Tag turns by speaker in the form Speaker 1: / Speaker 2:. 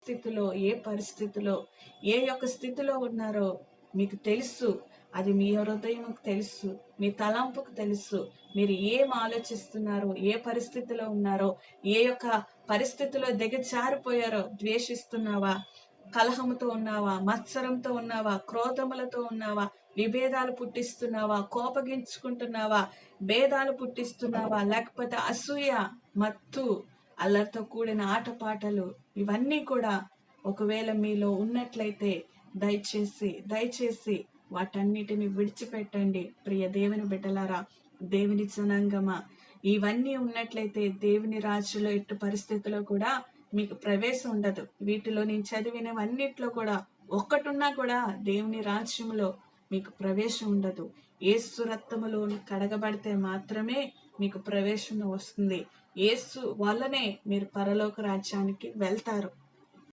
Speaker 1: స్థితిలో, ఏ పరిస్థితిలో, ఏ యొక్క స్థితిలో ఉన్నారో మీకు తెలుసు. అది మీ హృదయంకు తెలుసు, మీ తలంపుకు తెలుసు. మీరు ఏం ఆలోచిస్తున్నారో, ఏ పరిస్థితిలో ఉన్నారో, ఏ యొక్క పరిస్థితిలో దిగజారిపోయారో, ద్వేషిస్తున్నావా, కలహముతో ఉన్నావా, మత్సరంతో ఉన్నావా, క్రోధములతో ఉన్నావా, విభేదాలు పుట్టిస్తున్నావా, కోపగించుకుంటున్నావా, భేదాలు పుట్టిస్తున్నావా, లేకపోతే అసూయ, మత్తు, అల్లరితో కూడిన ఆటపాటలు, ఇవన్నీ కూడా ఒకవేళ మీలో ఉన్నట్లయితే దయచేసి వాటన్నిటిని విడిచిపెట్టండి. ప్రియ దేవుని బిడ్డలారా, దేవుని జనాంగమా, ఇవన్నీ ఉన్నట్లయితే దేవుని రాజ్యంలో ఎట్టి పరిస్థితిలో కూడా మీకు ప్రవేశం ఉండదు. వీటిలో నేను చదివినవన్నిట్లో కూడా ఒక్కటున్నా కూడా దేవుని రాజ్యంలో మీకు ప్రవేశం ఉండదు. యేసు రక్తములో కడగబడితే మాత్రమే మీకు ప్రవేశం వస్తుంది. యేసు వల్లనే మీరు పరలోక రాజ్యానికి వెళ్తారు.